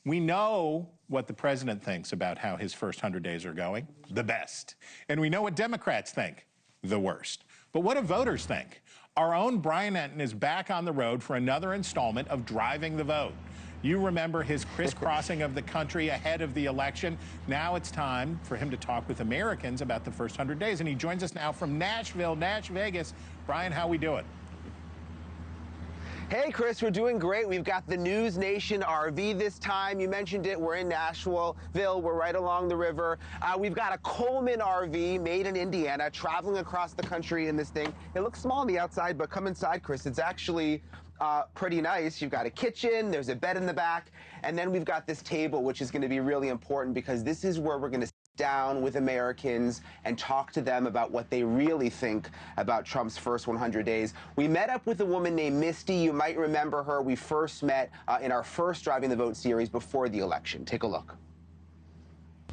We know what the president thinks about how his first 100 days are going, the best. And we know what Democrats think, the worst. But what do voters think? Our own Brian Entin is back on the road for another installment of Driving the Vote. You remember his crisscrossing of the country ahead of the election. Now it's time for him to talk with Americans about the first 100 days. And he joins us now from Nashville, Vegas. Brian, how we doing? Hey, Chris, we're doing great. We've got the NewsNation RV this time. You mentioned it. We're in Nashville. We're right along the river. We've got a Coleman RV made in Indiana, traveling across the country in this thing. It looks small on the outside, but come inside, Chris. It's actually pretty nice. You've got a kitchen, there's a bed in the back, and then we've got this table, which is going to be really important because this is where we're going to down with Americans and talk to them about what they really think about Trump's first 100 days. We met up with a woman named Misty. You might remember her. We first met in our first Driving the Vote series before the election. Take a look.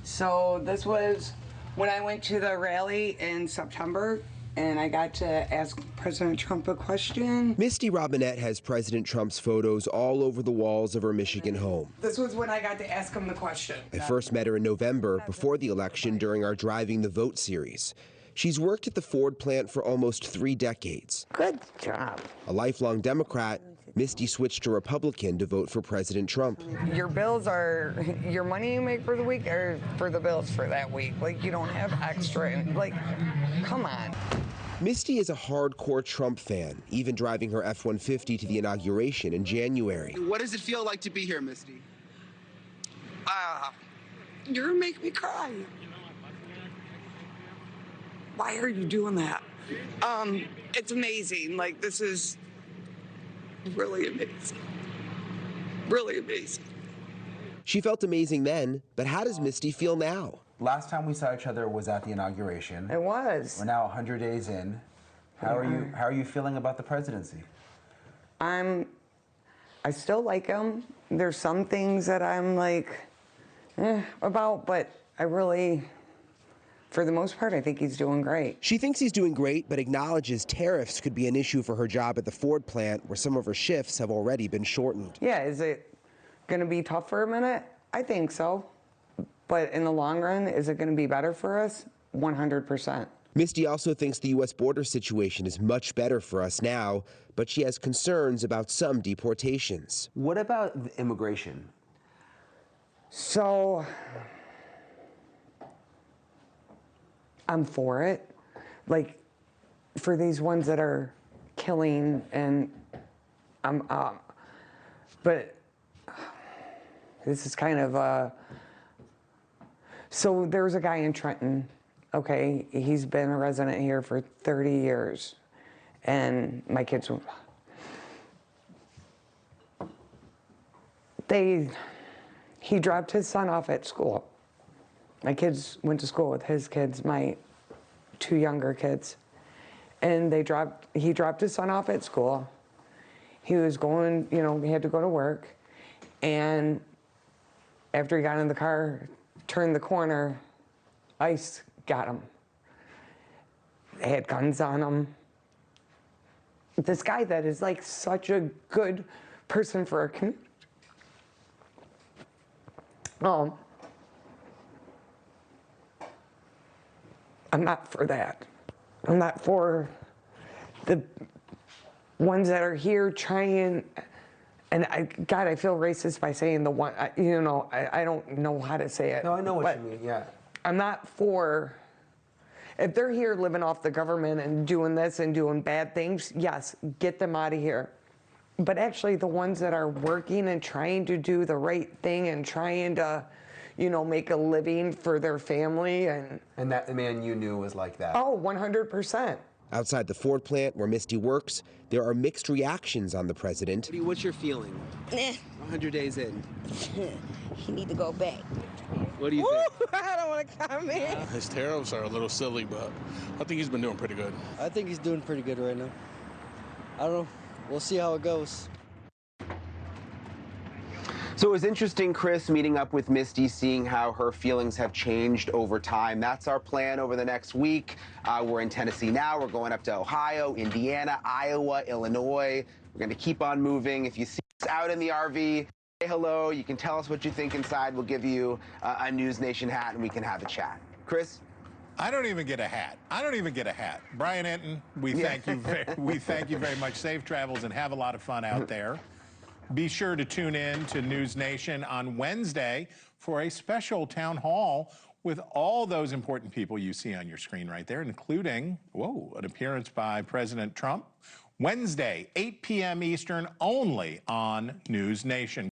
So this was when I went to the rally in September, and I got to ask President Trump a question. Misty Robinette has President Trump's photos all over the walls of her Michigan home. This was when I got to ask him the question. I first met her in November before the election during our Driving the Vote series. She's worked at the Ford plant for almost 3 decades. Good job. A lifelong Democrat, Misty switched to Republican to vote for President Trump. Your bills are, your money you make for the week or for the bills for that week. Like, you don't have extra. Like, come on. Misty is a hardcore Trump fan, even driving her F-150 to the inauguration in January. What does it feel like to be here, Misty? You're gonna make me cry. Why are you doing that? It's amazing. Like, this is really amazing. Really amazing. She felt amazing then, but how does Misty feel now? Last time we saw each other was at the inauguration. It was. We're now 100 days in. How are you feeling about the presidency? I still like him. There's some things that I'm like, about, but I really, for the most part, I think he's doing great. She thinks he's doing great, but acknowledges tariffs could be an issue for her job at the Ford plant, where some of her shifts have already been shortened. Yeah, is it going to be tough for a minute? I think so. But in the long run, is it going to be better for us? 100%. Misty also thinks the U.S. border situation is much better for us now, but she has concerns about some deportations. What about the immigration? So, I'm for it. Like, for these ones that are killing, and but this is kind of so there's a guy in Trenton, okay, he's been a resident here for 30 years, and my kids, he dropped his son off at school. My kids went to school with his kids, my 2 younger kids, and he dropped his son off at school. He was going, he had to go to work, and after he got in the car, turned the corner, ICE got him. They had guns on him. This guy that is like such a good person for our community. I'm not for that. I'm not for the ones that are here trying. And God, I feel racist by saying the one, I don't know how to say it. No, I know what you mean, yeah. I'm not for, if they're here living off the government and doing this and doing bad things, yes, get them out of here. But actually the ones that are working and trying to do the right thing and trying to, make a living for their family. And that the man you knew was like that? Oh, 100%. Outside the Ford plant where Misty works, there are mixed reactions on the president. What's your feeling? 100 days in. He need to go back. What do you think? I don't want to comment. His tariffs are a little silly, but I think he's been doing pretty good. I think he's doing pretty good right now. I don't know. We'll see how it goes. So it was interesting, Chris, meeting up with Misty, seeing how her feelings have changed over time. That's our plan over the next week. We're in Tennessee now. We're going up to Ohio, Indiana, Iowa, Illinois. We're going to keep on moving. If you see us out in the RV, Say hello. You can tell us what you think inside. We'll give you a News Nation hat and we can have a chat. Chris? I don't even get a hat. I don't even get a hat. Brian Entin, we thank you very much. Safe travels and have a lot of fun out there. Be sure to tune in to News Nation on Wednesday for a special town hall with all those important people you see on your screen right there, including, an appearance by President Trump. Wednesday, 8 p.m. Eastern, only on News Nation.